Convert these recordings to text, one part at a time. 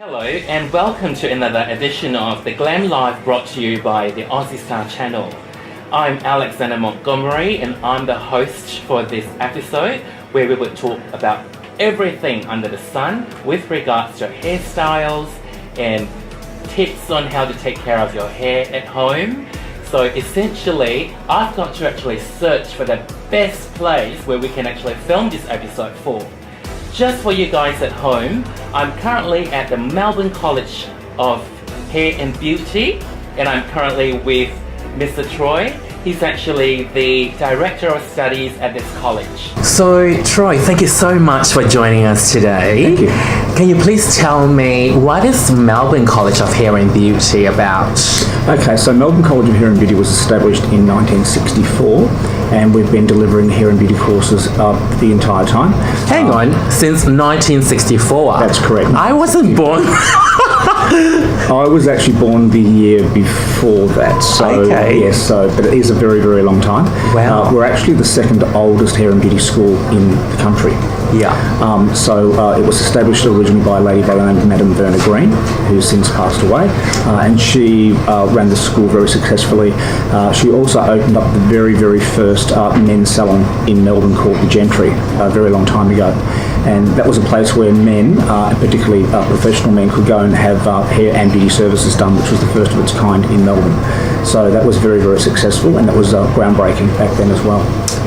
Hello and welcome to another edition of the Glam Live brought to you by the Aussie Star channel. I'm Alexander Montgomery and I'm the host for this episode where we would talk about everything under the sun with regards to hairstyles and tips on how to take care of your hair at home. So essentially, I've got to actually search for the best place where we can actually film this episode for. Just for you guys at home, I'm currently at the Melbourne College of Hair and Beauty, and I'm currently with Mr. Troy. He's actually the Director of Studies at this college. So, Troy, thank you so much for joining us today. Thank you. Can you please tell me, what is Melbourne College of Hair and Beauty about? Okay, so Melbourne College of Hair and Beauty was established in 1964, and we've been delivering hair and beauty courses the entire time. Hang on, since 1964? That's correct. I wasn't born. I was actually born the year before that, so okay. Yes, but it is a very, very long time. Wow. We're actually the second oldest hair and beauty school in the country. Yeah. It was established originally by a lady by the name of Madam Verna Green, who's since passed away, and she ran the school very successfully. She also opened up the very, very first men's salon in Melbourne called the Gentry a very long time ago. And that was a place where men, and particularly professional men, could go and have hair and beauty services done, which was the first of its kind in Melbourne. So that was very, very successful, and that was groundbreaking back then as well.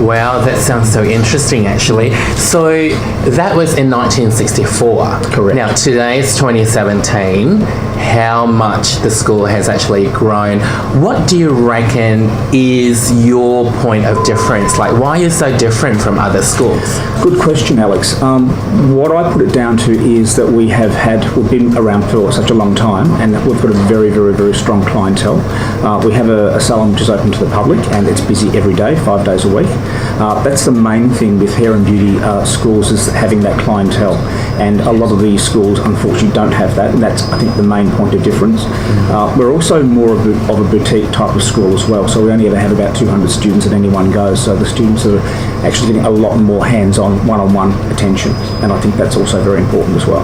Wow, that sounds so interesting actually. So that was in 1964. Correct. Now today is 2017. How much the school has actually grown. What do you reckon is your point of difference? Like, why are you so different from other schools? Good question, Alex. What I put it down to is that we've been around for such a long time, and we've got a very, very, very strong clientele. We have a salon which is open to the public, and it's busy every day, 5 days a week. That's the main thing with hair and beauty schools, is having that clientele. And a lot of these schools, unfortunately, don't have that, and that's, I think, the main point of difference. We're also more of a boutique type of school as well, so we only ever have about 200 students at any one go, so the students are actually getting a lot more hands-on, one-on-one attention, and I think that's also very important as well.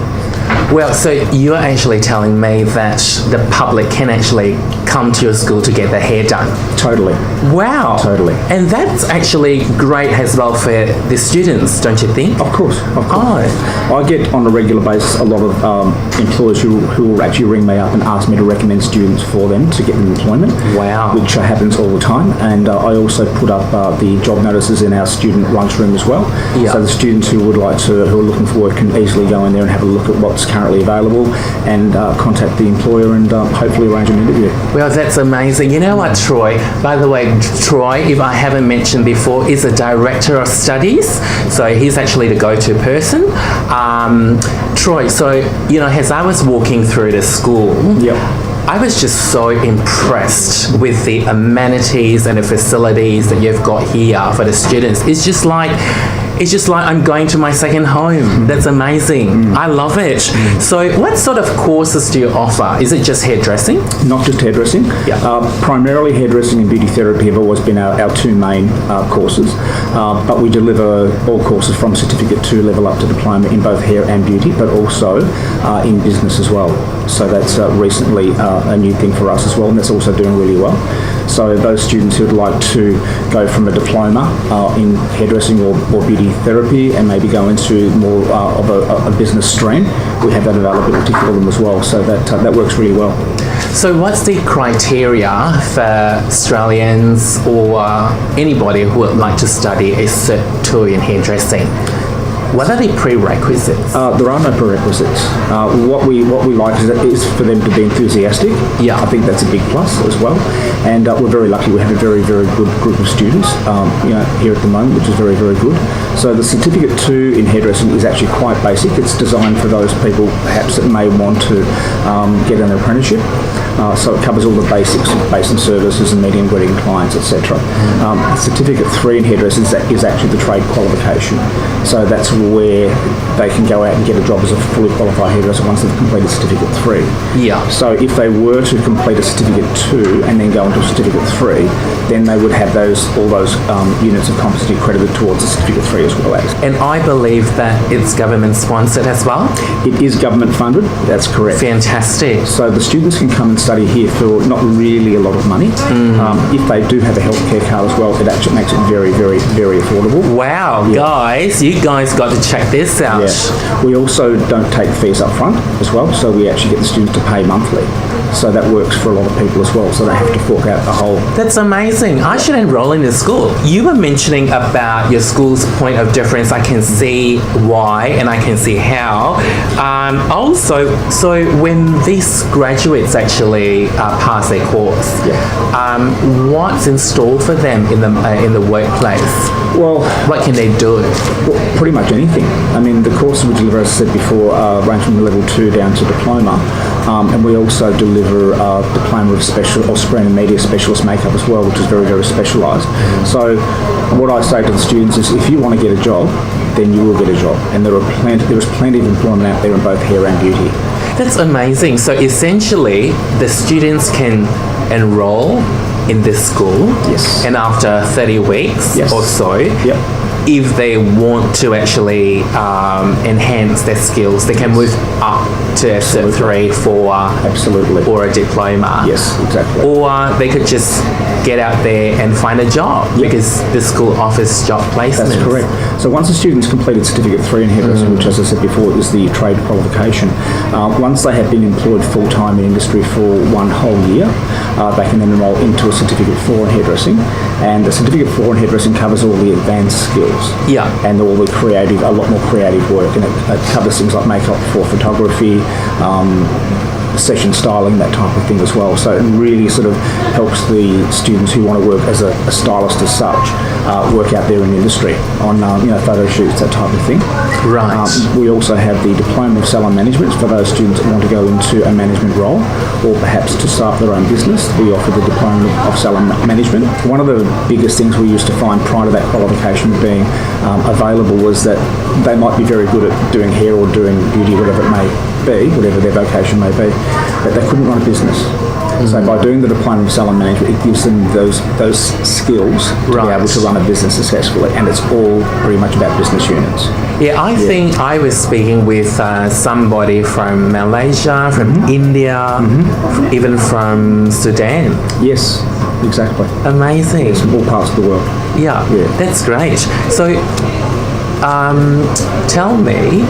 Well, so you're actually telling me that the public can actually come to your school to get their hair done? Totally. Wow. Totally. And that's actually great as well for the students, don't you think? Of course. Oh. I get on a regular basis a lot of employers who will actually ring me up and ask me to recommend students for them to get them employment. Wow. Which happens all the time. And I also put up the job notices in our student lunchroom as well. Yeah. So the students who are looking for work can easily go in there and have a look at what's currently available and contact the employer and hopefully arrange an interview. Well, that's amazing. You know what, Troy? By the way, Troy, if I haven't mentioned before, is a Director of Studies. So he's actually the go-to person. Troy, so, as I was walking through the school, Yep. I was just so impressed with the amenities and the facilities that you've got here for the students. It's just like I'm going to my second home. That's amazing. I love it. So what sort of courses do you offer? Is it just hairdressing? Not just hairdressing. Yeah. Primarily hairdressing and beauty therapy have always been our two main courses. But we deliver all courses from certificate to level up to diploma in both hair and beauty, but also in business as well. So that's recently a new thing for us as well, and that's also doing really well. So those students who would like to go from a diploma in hairdressing or beauty therapy and maybe go into more of a business stream, we have that availability for them as well. So that works really well. So what's the criteria for Australians or anybody who would like to study a Cert 2 in hairdressing? What are the prerequisites? There are no prerequisites. What we like is for them to be enthusiastic. Yeah. I think that's a big plus as well. And we're very lucky. We have a very, very good group of students here at the moment, which is very, very good. So the Certificate 2 in hairdressing is actually quite basic. It's designed for those people perhaps that may want to get an apprenticeship. So it covers all the basics of basic services and meeting and greeting clients, etc. Certificate 3 in hairdressing is actually the trade qualification. So that's where they can go out and get a job as a fully qualified hairdresser once they've completed Certificate 3. Yeah. So if they were to complete a Certificate 2 and then go into Certificate 3, then they would have all those units of competency credited towards the Certificate 3 as well as. And I believe that it's government sponsored as well? It is government funded, that's correct. Fantastic. So the students can come and study here for not really a lot of money. If they do have a healthcare card as well, it actually makes it very, very, very affordable. Wow, guys, you guys got to check this out. Yeah. We also don't take fees up front as well, so we actually get the students to pay monthly. So that works for a lot of people as well, so they have to fork out a whole... That's amazing. I should enroll in the school. You were mentioning about your school's point of difference. I can see why and I can see how. Also, so when these graduates actually pass their course, what's in store for them in the workplace? Well, what can they do? Well, pretty much anything. I mean, the courses we deliver, as I said before, range from level 2 down to diploma. And we also deliver diploma of special or screen and media specialist makeup as well, which is very, very specialised. So what I say to the students is, if you want to get a job, then you will get a job. And there is plenty of employment out there in both hair and beauty. That's amazing. So essentially, the students can enroll in this school. Yes. And after 30 weeks or so, if they want to actually enhance their skills, they can move up to a Cert 3, 4, or a diploma. Yes, exactly. Or they could just get out there and find a job because the school offers job placements. That's correct. So once a student's completed Certificate 3 in hairdressing, which, as I said before, is the trade qualification, once they have been employed full-time in industry for 1 whole year, they can then enrol into a Certificate 4 in hairdressing. And the Certificate 4 in hairdressing covers all the advanced skills. And all the creative, a lot more creative work, and it covers things like makeup for photography, session styling, that type of thing as well. So it really sort of helps the students who want to work as a stylist as such work out there in the industry on photo shoots, that type of thing. Right. We also have the Diploma of Salon Management for those students that want to go into a management role or perhaps to start their own business. We offer the Diploma of Salon Management. One of the biggest things we used to find prior to that qualification being available was that they might be very good at doing hair or doing beauty, whatever it may be, whatever their vocation may be, but they couldn't run a business. So by doing the Diploma of Salon Management, it gives them those skills to be able to run a business successfully, and it's all pretty much about business units. Yeah, I think I was speaking with somebody from Malaysia, from India, even from Sudan. Yes, exactly. Amazing. It's all parts of the world. Yeah, that's great. So tell me,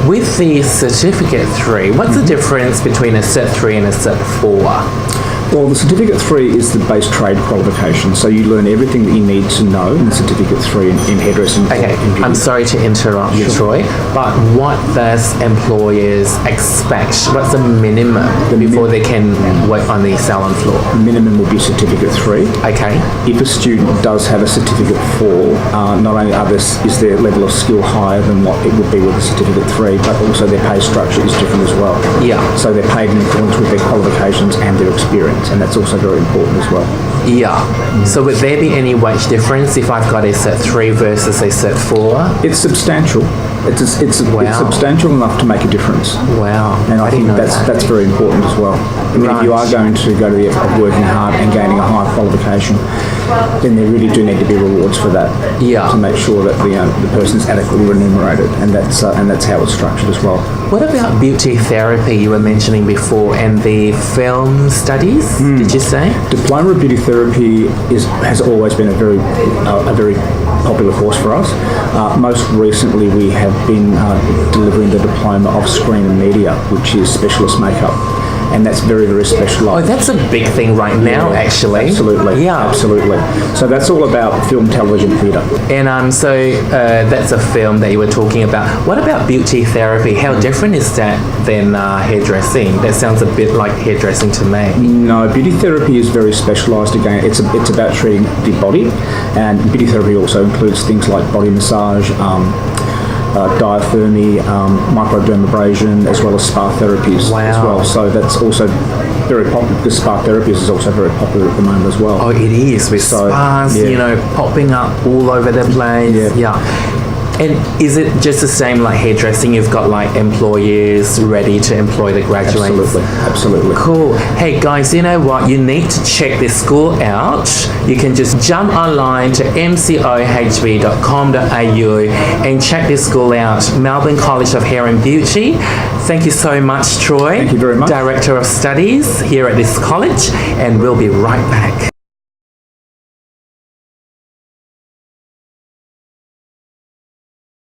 with the Certificate 3, what's the difference between a Cert 3 and a Cert 4? Well, the Certificate 3 is the base trade qualification, so you learn everything that you need to know in the Certificate 3 in hairdressing. Okay, I'm sorry to interrupt you, Troy, but what does employers expect? What's the minimum before they can work on the salon floor? Minimum will be Certificate 3. Okay. If a student does have a Certificate 4, not only is their level of skill higher than what it would be with a Certificate 3, but also their pay structure is different as well. Yeah. So they're paid in accordance with their qualifications and their experience. And that's also very important as well. Yeah. So would there be any wage difference if I've got a Cert 3 versus a Cert 4? It's substantial. It's substantial enough to make a difference. Wow. And I think that's very important as well. I mean, if you are going to go to the effort of working hard and gaining a high qualification, then there really do need to be rewards for that. Yeah. To make sure that the person is adequately remunerated, and that's how it's structured as well. What about beauty therapy you were mentioning before and the film studies? Did you say? Diploma of Beauty Therapy has always been a very popular course for us. Most recently, we have been delivering the Diploma of Screen and Media, which is specialist makeup. And that's very, very specialised. Oh, that's a big thing right now, actually. Absolutely. Yeah. Absolutely. So that's all about film, television, theatre. And so that's a film that you were talking about. What about beauty therapy? How different is that than hairdressing? That sounds a bit like hairdressing to me. No, beauty therapy is very specialised. Again, it's about treating the body, and beauty therapy also includes things like body massage, diathermy, microdermabrasion, as well as spa therapies as well. So that's also very popular because spa therapy is also very popular at the moment as well. Oh, it is with spas, popping up all over the place. Yeah. And is it just the same like hairdressing? You've got like employers ready to employ the graduates? Absolutely. Cool. Hey guys, you know what? You need to check this school out. You can just jump online to mcohb.com.au and check this school out. Melbourne College of Hair and Beauty. Thank you so much, Troy. Thank you very much. Director of Studies here at this college, and we'll be right back.